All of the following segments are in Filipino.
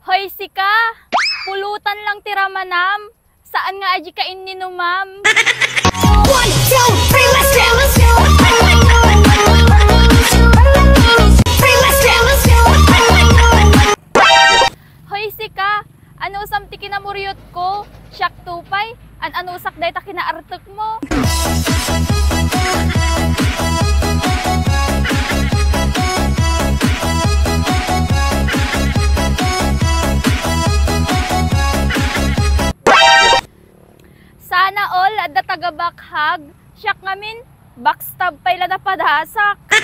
Hoy sika, pulutan lang tira manam. Saan nga aji ka ininomam? 1, 2, 3, let's jam, let's jam. 3, let's jam, let's jam. Hoy sika, ano samti kinamuryot ko? Siyak tupay, ano sak day ta kinaartok mo? Sana all adda taga bakhag, siyak ngamin, backstab pay la napadasak. 1,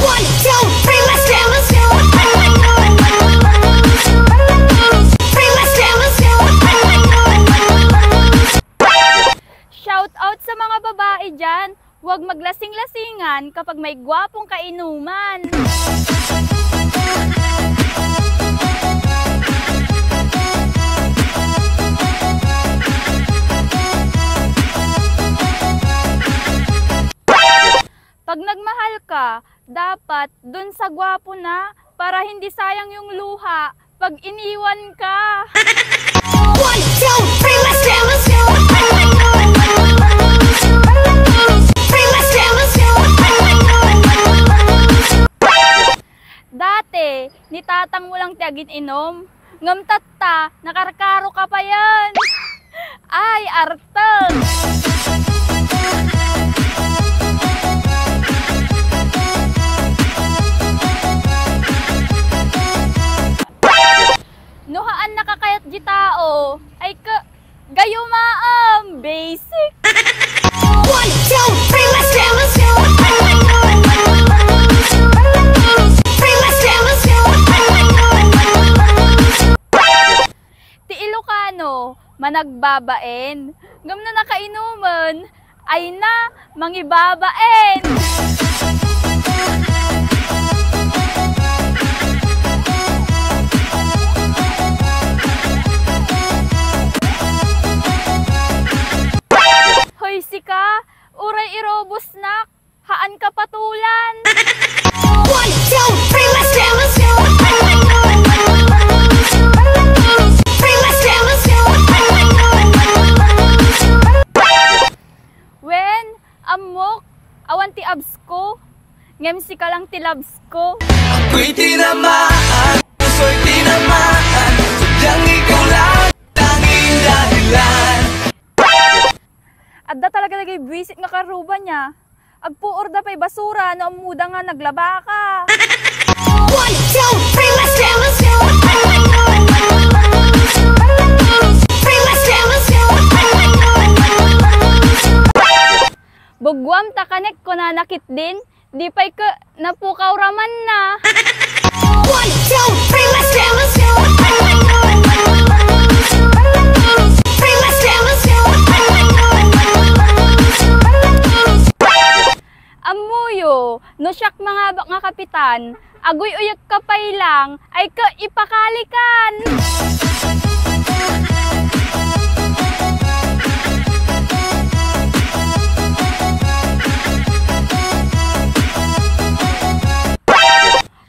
2, 3, let's jam, let's jam. 3, let's jam, let's jam. Shout out sa mga babae dyan, huwag maglasing-lasingan kapag may gwapong kainuman. Pag nagmahal ka, dapat dun sa gwapo na para hindi sayang yung luha pag iniwan ka. 1, 2, 3, let's jam, let's jam. 3, let's jam, let's jam. Dati, nitatang mo lang tiagin inom. Ngamtatta, nakarkaro ka pa yan. Ay, artang! Nuhaan nakakayat di tao, ay gayumaam, basic. 1, 2, 3, let's jam, let's jam. 3, let's jam, let's jam. Ti Ilocano, managbabaen. Ngam na nakainuman, ay na, mangibabaen. Hoy sika, uray irobos nak, haan ka patulan. 1, 2, 3, let's jam, let's jam. 3, let's jam, let's jam. Wen, amok, awan ti abs ko, ngem sika lang ti labs ko. Ako'y tinamaan, puso'y tinamaan, sadyang ikaw lang tanging dahilan. Adda talaga lagay visit nga karuba niya. Agpuor da pa'y basura no amuda nga naglaba ka. 1, 2, 3, let's jam, let's jam. 3, let's jam, let's jam. Bugwam takanek ko na nakit din, di pa'y ka napukaw raman na. 1, 2, 3, let's jam, let's jam. 3, let's jam, let's jam. Amuyo, no siyak mga nga kapitan, agoy uyak kapay lang, ay ka ipakalikan.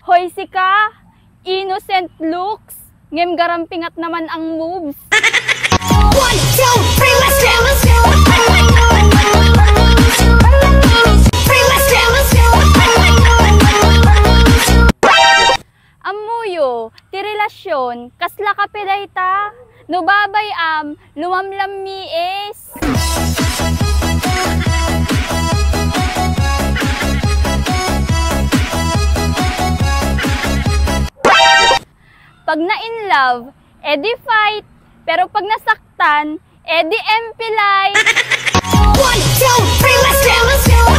Hoy sika, innocent looks, ngem garampingat naman ang moves. 1, 2, 3, let's jam, let's jam. 3, let's jam, let's jam. Amuyo, ti relasyon, kasla ka pedayta, no babay lumamlam miis. Pag na-in love, edi fight, pero pag nasaktan, edi MP light. 1, 2, 3, let's jam, let's jam. 3,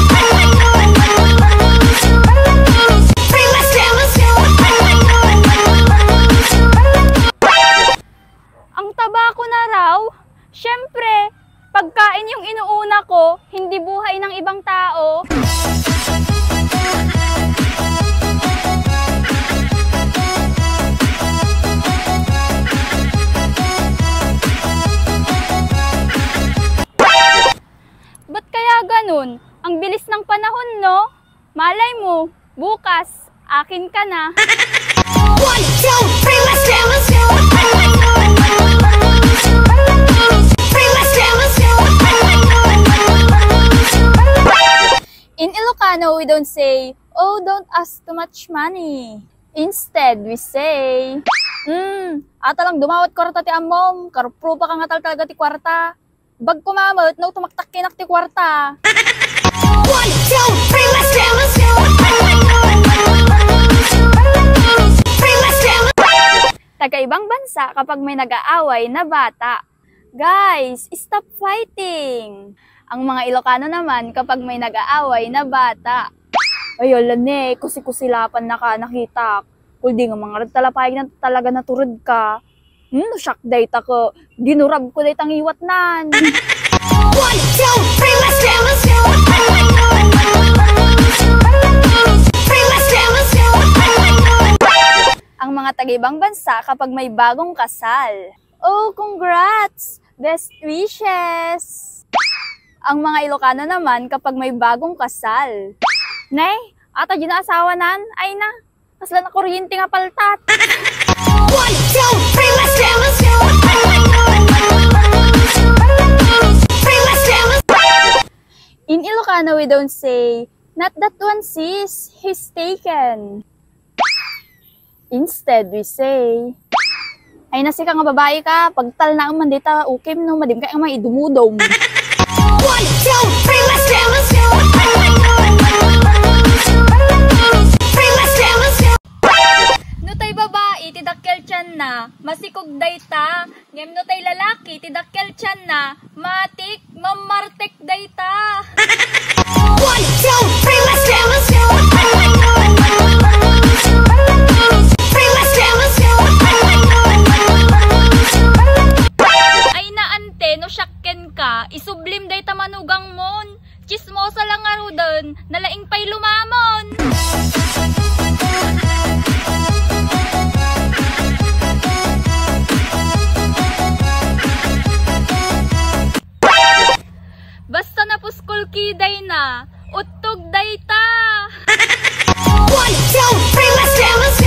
let's jam, let's jam. Ang tabako na raw, syempre, pagkain yung inuuna ko, hindi buhay ng ibang tao. Ba't kaya ganun? Ang bilis ng panahon, no? Malay mo, bukas, akin ka na. 1, 2, 3, let's jam, let's jam. we don't say, oh, don't ask too much money. Instead, we say, ata lang dumawat kwarta ti amom, karpro pa kang atal talaga ti kwarta. Bag kumamot, no tumaktak kinak ti kwarta. 1, 2, 3, let's dance. 3, let's dance. Taga-ibang bansa kapag may nag-aaway na bata. Guys, stop fighting! Ang mga Ilocano naman kapag may nag-aaway na bata. Ay, alam kusi-kusilapan na ka nakita. Kung di nga mga talapayag na talaga naturod ka. Shock data ko. Ginurab ko dahit ang iwat nan. 1, 2, 3, let's dance. 3, let's dance. Ang mga taga-ibang bansa kapag may bagong kasal. Oh, congrats! Best wishes! Ang mga Ilocano naman kapag may bagong kasal. Nay, ata dyan na asawa nan? Ay na, kasla na kuryente nga paltat. 1, 2, 3, let's dance. 3, let's dance. In Ilocano, we don't say, not that one sis, he's taken. Instead, we say, ay nasi ka nga babae ka, pagtal na ang mandita, ukim no, madim ka ang mga idumudom. 1, 2, 3, let's dance. 3, let's dance. No tay babae, tidakkel tiyan na, masikog dayta. Ngem no tay lalaki, tidakkel tiyan na, matik, mamartek dayta. 1, 2, 3, let's dance. 3, let's dance. Ay na ante, no syakken ka, isublim dayta manugang mon. Chismosa lang nga doon, nalaing pa'y lumamon. Basta na puskol kiday na, utog dayta. 1, 2, 3, let's dance.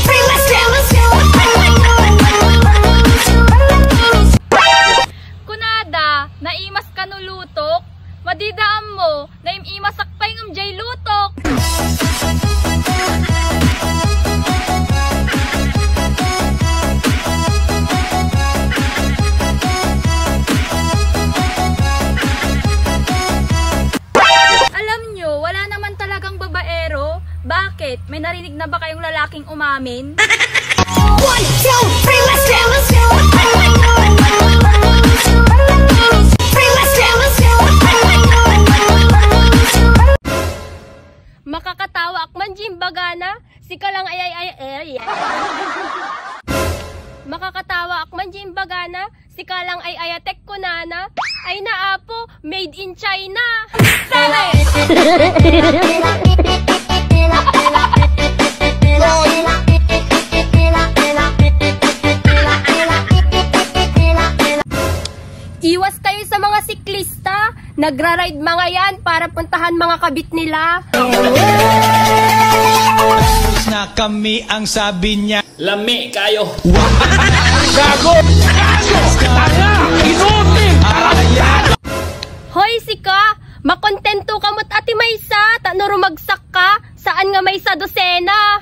3, let's dance. Kunada, naimas ka no lutok, madidaan mo, naimimasak pa yung umjay lutok. Alam nyo, wala naman talagang babaero. Bakit? May narinig na ba kayong lalaking umamin? 1, 2, 3, let's dance. 3, let's dance. Makakatawa akman jimbagana, sika lang ay. Makakatawa akman jimbagana, sika lang ay ayatek ko nana, ay naapo, made in China. Iwas kayo sa mga siklista, nagra-ride mga yan para puntahan mga kabit nila. Tapos na kami ang sabi niya. Lami kayo. Gago! Tanga! Inutin! Hoy sika, makontento ka mo't ati maysa, tano rumagsak ka, saan nga maysa dosena?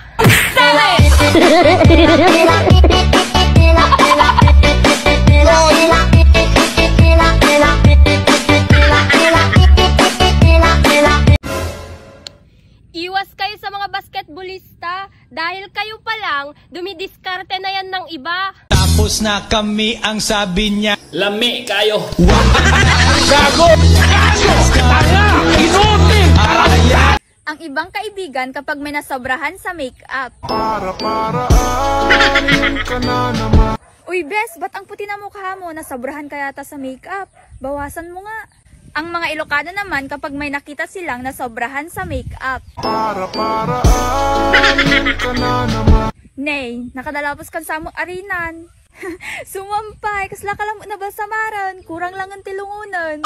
Iwas kayo sa mga basketballista dahil kayo pa lang dumidiskarte na yan ng iba. Tapos na kami ang sabi niya. Lami kayo. Gago! Tanga! Inutin! Ang ibang kaibigan kapag may nasobrahan sa makeup. Uy bes, ba't ang puti na mukha mo? Nasobrahan ka yata sa makeup. Bawasan mo nga. Ang mga Ilocano naman kapag may nakita silang nasobrahan sa makeup. Nay, nakadalapos kan sa among arinan. Sumampay, kasla ka lang na ba samaran? Kurang lang ang tilungunan.